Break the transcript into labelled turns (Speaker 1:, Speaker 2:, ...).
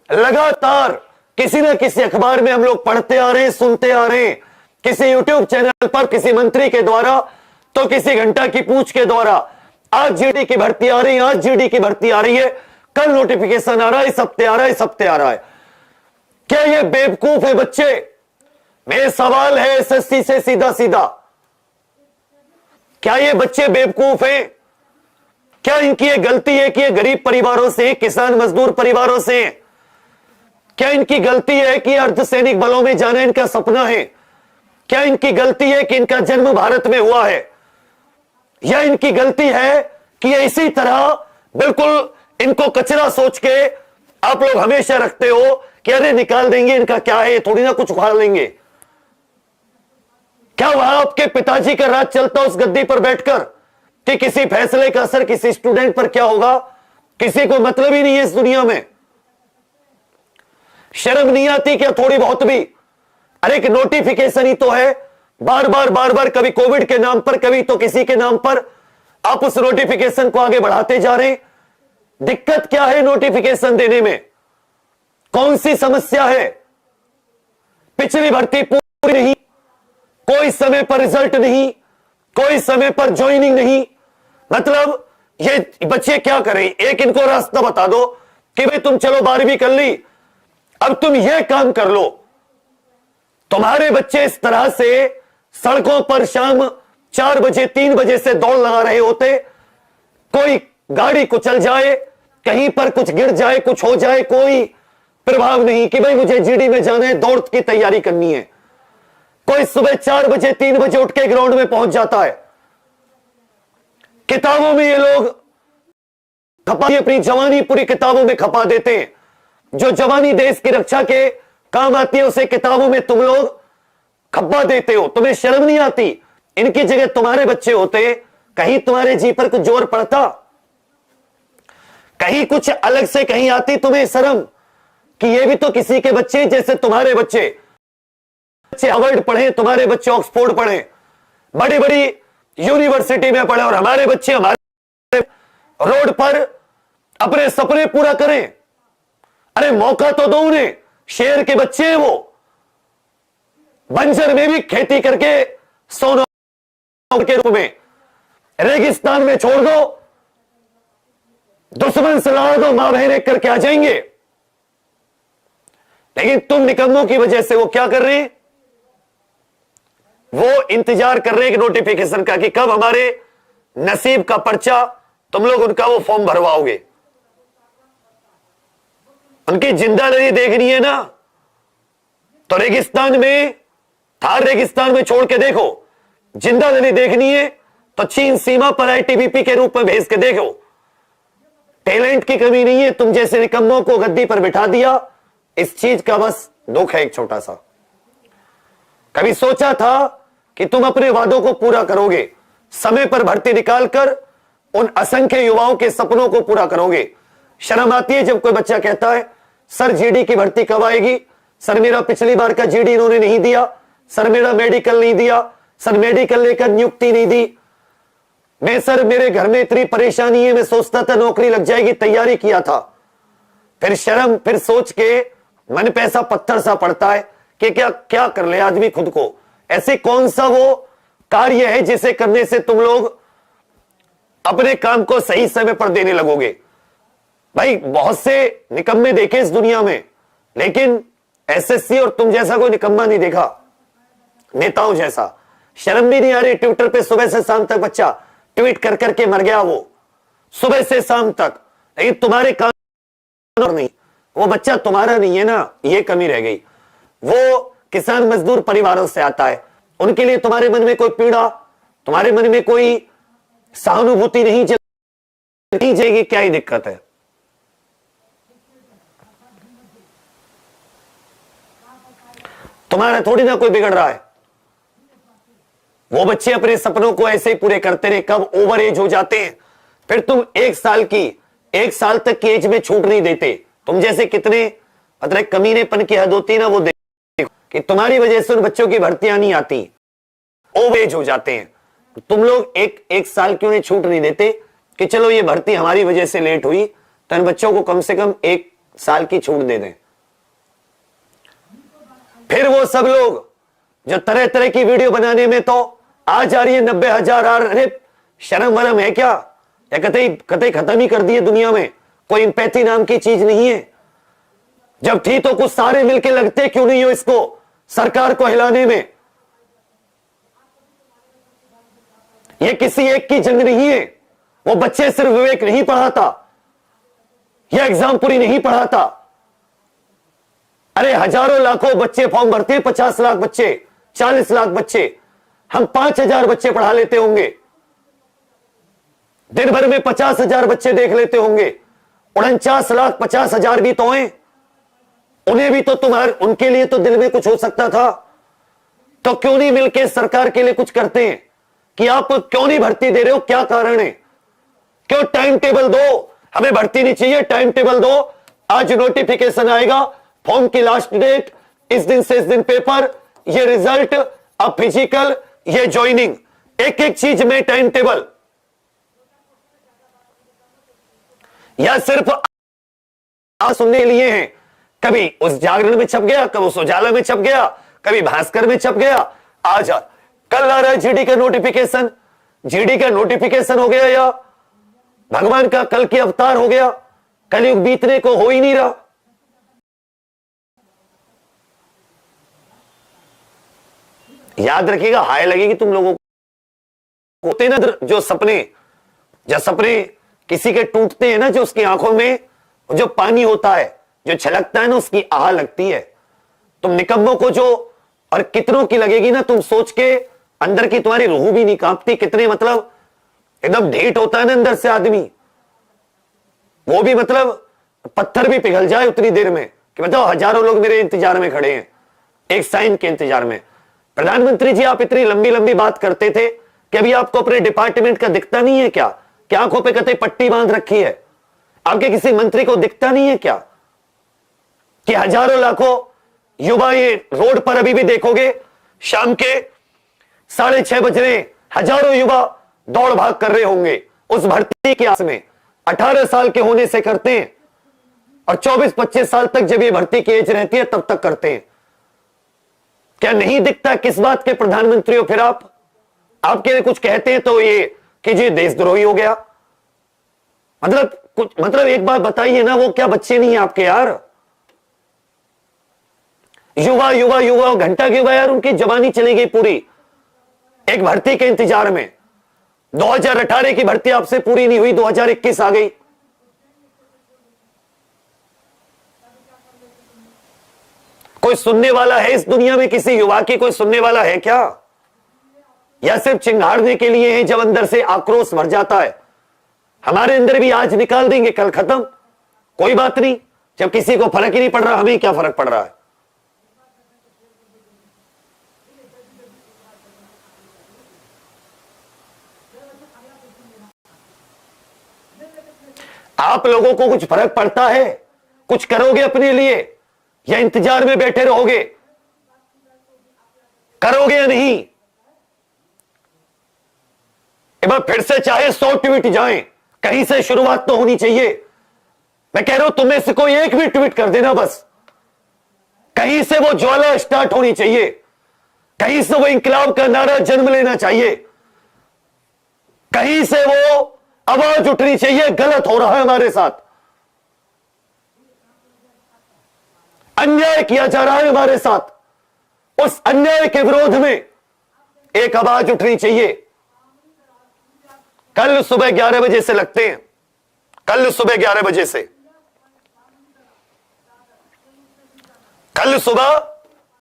Speaker 1: लगातार किसी न किसी अखबार में हम लोग पढ़ते आ रहे हैं, सुनते आ रहे हैं, किसी यूट्यूब चैनल पर किसी मंत्री के द्वारा तो किसी घंटा की पूछ के द्वारा आज जीडी की भर्ती आ रही है, आज जीडी की भर्ती आ रही है, कल नोटिफिकेशन आ रहा है, इस हफ्ते आ रहा है, इस हफ्ते आ रहा है। क्या ये बेवकूफ है बच्चे? मेरा सवाल है एसएससी से सीधा सीधा, क्या ये बच्चे बेवकूफ हैं? क्या इनकी ये गलती है कि ये गरीब परिवारों से, किसान मजदूर परिवारों से? क्या इनकी गलती है कि अर्धसैनिक बलों में जाना इनका सपना है? क्या इनकी गलती है कि इनका जन्म भारत में हुआ है? या इनकी गलती है कि ये इसी तरह बिल्कुल इनको कचरा सोच के आप लोग हमेशा रखते हो कि अरे निकाल देंगे, इनका क्या है, थोड़ी ना कुछ उखाड़ लेंगे? क्या वहां आपके पिताजी का राज चलता उस गद्दी पर बैठकर कि किसी फैसले का असर किसी स्टूडेंट पर क्या होगा? किसी को मतलब ही नहीं है इस दुनिया में। शर्म नहीं आती क्या थोड़ी बहुत भी? अरे एक नोटिफिकेशन ही तो है, बार बार कभी कोविड के नाम पर, कभी तो किसी के नाम पर आप उस नोटिफिकेशन को आगे बढ़ाते जा रहे हैं। दिक्कत क्या है नोटिफिकेशन देने में? कौन सी समस्या है? पिछली भर्ती पूरी नहीं, कोई समय पर रिजल्ट नहीं, कोई समय पर ज्वाइनिंग नहीं, मतलब ये बच्चे क्या करें? एक इनको रास्ता बता दो कि भाई तुम चलो 12वीं कर ली, अब तुम ये काम कर लो। तुम्हारे बच्चे इस तरह से सड़कों पर शाम 4 बजे 3 बजे से दौड़ लगा रहे होते, कोई गाड़ी कुचल जाए, कहीं पर कुछ गिर जाए, कुछ हो जाए, कोई प्रभाव नहीं कि भाई मुझे जीडी में जाना है, दौड़ की तैयारी करनी है। कोई सुबह 4 बजे 3 बजे उठ के ग्राउंड में पहुंच जाता है। किताबों में ये लोग अपनी जवानी पूरी किताबों में खपा देते हैं। जो जवानी देश की रक्षा के काम आती है उसे किताबों में तुम लोग खपा देते हो। तुम्हें शर्म नहीं आती? इनकी जगह तुम्हारे बच्चे होते, कहीं तुम्हारे जी पर कुछ जोर पड़ता, कहीं कुछ अलग से कहीं आती तुम्हें शर्म कि ये भी तो किसी के बच्चे, जैसे तुम्हारे बच्चे हार्वर्ड पढ़े, तुम्हारे बच्चे ऑक्सफोर्ड पढ़े, बड़ी बड़ी यूनिवर्सिटी में पढ़े, और हमारे बच्चे हमारे रोड पर अपने सपने पूरा करें। अरे मौका तो दो उन्हें। शेर के बच्चे हैं वो, बंजर में भी खेती करके सोना के रूप में, रेगिस्तान में छोड़ दो, दुश्मन से लड़ा दो, मां बहन एक करके आ जाएंगे। लेकिन तुम निकम्मों की वजह से वो क्या कर रहे हैं? वो इंतजार कर रहे हैं कि नोटिफिकेशन का, कि कब हमारे नसीब का पर्चा तुम लोग उनका वो फॉर्म भरवाओगे। उनकी जिंदा नदी देखनी है ना, तो रेगिस्तान में, थार रेगिस्तान में छोड़ के देखो। जिंदा नदी देखनी है तो चीन सीमा पर आईटीबीपी के रूप में भेज के देखो। टैलेंट की कमी नहीं है, तुम जैसे निकम्मों को गद्दी पर बिठा दिया, इस चीज का बस दुख है एक छोटा सा। कभी सोचा था कि तुम अपने वादों को पूरा करोगे, समय पर भर्ती निकालकर उन असंख्य युवाओं के सपनों को पूरा करोगे? शर्म आती है जब कोई बच्चा कहता है सर जीडी की भर्ती कब आएगी? सर मेरा पिछली बार का जीडी इन्होंने नहीं दिया, सर मेरा मेडिकल नहीं दिया, सर मेडिकल लेकर नियुक्ति नहीं दी, मैं सर मेरे घर में इतनी परेशानी है, मैं सोचता था नौकरी लग जाएगी, तैयारी किया था। फिर शर्म, फिर सोच के मन पे ऐसा पत्थर सा पड़ता है कि क्या क्या कर ले आदमी खुद को। ऐसे कौन सा वो कार्य है जिसे करने से तुम लोग अपने काम को सही समय पर देने लगोगे? भाई बहुत से निकम्मे देखे इस दुनिया में, लेकिन एसएससी और तुम जैसा कोई निकम्मा नहीं देखा, नेताओं जैसा। शर्म भी नहीं आ रही? ट्विटर पे सुबह से शाम तक बच्चा ट्वीट कर करके मर गया, वो सुबह से शाम तक। लेकिन तुम्हारे काम और नहीं, वो बच्चा तुम्हारा नहीं है ना, ये कमी रह गई। वो किसान मजदूर परिवारों से आता है, उनके लिए तुम्हारे मन में कोई पीड़ा, तुम्हारे मन में कोई सहानुभूति नहीं जाएगी, क्या ही दिक्कत है? तुम्हारा थोड़ी ना कोई बिगड़ रहा है। वो बच्चे अपने सपनों को ऐसे ही पूरे करते रहे, कब ओवर एज हो जाते हैं, फिर तुम 1 साल तक की एज में छूट नहीं देते। तुम जैसे कितने मतलब कमीनेपन की हद होती है ना, वो देखो कि तुम्हारी वजह से उन बच्चों की भर्तियां नहीं आती, ओवर एज हो जाते हैं। तुम लोग एक साल क्यों नहीं छूट नहीं देते कि चलो ये भर्ती हमारी वजह से लेट हुई, तो इन बच्चों को कम से कम 1 साल की छूट दे दें। फिर वो सब लोग जो तरह तरह की वीडियो बनाने में तो आ जा रही है 90,000। अरे शर्म वरम है क्या? या कतई कतई खत्म ही कर दिए दुनिया में, कोई इंपैथी नाम की चीज नहीं है। जब थी तो कुछ सारे मिलके लगते क्यों नहीं हो इसको, सरकार को हिलाने में। ये किसी एक की जंग नहीं है। वो बच्चे सिर्फ विवेक नहीं पढ़ाता, यह एग्जाम पूरी नहीं पढ़ाता। अरे हजारों लाखों बच्चे फॉर्म भरते हैं, 50 लाख बच्चे, 40 लाख बच्चे, हम 5,000 बच्चे पढ़ा लेते होंगे। दिन भर में 50,000 बच्चे देख लेते होंगे। 49,50,000 भी तो हैं, उन्हें भी तो तुम्हारे, उनके लिए तो दिल में कुछ हो सकता था। तो क्यों नहीं मिलके सरकार के लिए कुछ करते हैं कि आप क्यों नहीं भर्ती दे रहे हो, क्या कारण है? क्यों टाइम टेबल दो, हमें भर्ती नहीं चाहिए, टाइम टेबल दो। आज नोटिफिकेशन आएगा, फॉर्म की लास्ट डेट इस दिन से इस दिन पेपर, ये रिजल्ट, अब फिजिकल, ये ज्वाइनिंग, एक एक चीज में टाइम टेबल। या सिर्फ सुनने लिए हैं, कभी उस जागरण में छप गया, कभी उस उजाला में छप गया, कभी भास्कर में छप गया। आज कल आ रहा है जीडी का नोटिफिकेशन, जीडी का नोटिफिकेशन हो गया या भगवान का कल की अवतार हो गया, कलयुग बीतने को हो ही नहीं रहा। याद रखिएगा, हाय लगेगी तुम लोगों को। होते ना जो सपने, जब सपने किसी के टूटते हैं ना, जो उसकी आंखों में जो पानी होता है, जो छलकता है ना, उसकी आह लगती है। तुम निकम्मों को जो, और कितनों की लगेगी ना, तुम सोच के अंदर की तुम्हारी रूह भी नहीं कांपती। कितने मतलब एकदम ढीठ होता है ना अंदर से आदमी, वो भी मतलब पत्थर भी पिघल जाए उतनी देर में कि बताओ हजारों लोग मेरे इंतजार में खड़े हैं, एक साइन के इंतजार में। प्रधानमंत्री जी, आप इतनी लंबी लंबी बात करते थे कि अभी आपको अपने डिपार्टमेंट का दिखता नहीं है क्या? क्या आंखों पे कतई पट्टी बांध रखी है? आपके किसी मंत्री को दिखता नहीं है क्या कि हजारों लाखों युवा, ये रोड पर अभी भी देखोगे शाम के 6:30 बज रहे, हजारों युवा दौड़ भाग कर रहे होंगे उस भर्ती की आस में। 18 साल के होने से करते हैं और 24-25 साल तक जब ये भर्ती की एज रहती है तब तक करते हैं। क्या नहीं दिखता? किस बात के प्रधानमंत्री हो फिर आप? आपके लिए कुछ कहते हैं तो ये कि जी देशद्रोही हो गया। मतलब कुछ, मतलब एक बात बताइए ना, वो क्या बच्चे नहीं है आपके यार? युवा युवा युवा घंटा के युवा यार, उनकी जवानी चली गई पूरी एक भर्ती के इंतजार में। 2018 की भर्ती आपसे पूरी नहीं हुई, 2021 आ गई। कोई सुनने वाला है इस दुनिया में? किसी युवा की कोई सुनने वाला है क्या? या सिर्फ चिंगाड़ने के लिए है जब अंदर से आक्रोश भर जाता है? हमारे अंदर भी आज निकाल देंगे, कल खत्म, कोई बात नहीं। जब किसी को फर्क ही नहीं पड़ रहा, हमें क्या फर्क पड़ रहा है? आप लोगों को कुछ फर्क पड़ता है? कुछ करोगे अपने लिए या इंतजार में बैठे रहोगे? करोगे या नहीं? एक बार फिर से चाहे 100 ट्वीट जाएं, कहीं से शुरुआत तो होनी चाहिए। मैं कह रहा हूं तुम्हें से कोई एक भी ट्वीट कर देना, बस कहीं से वो ज्वाला स्टार्ट होनी चाहिए, कहीं से वो इंकलाब का नारा जन्म लेना चाहिए, कहीं से वो आवाज उठनी चाहिए, गलत हो रहा है हमारे साथ, अन्याय किया जा रहा है हमारे साथ, उस अन्याय के विरोध में एक आवाज उठनी चाहिए। कल सुबह 11 बजे से लगते हैं, कल सुबह 11 बजे से, कल सुबह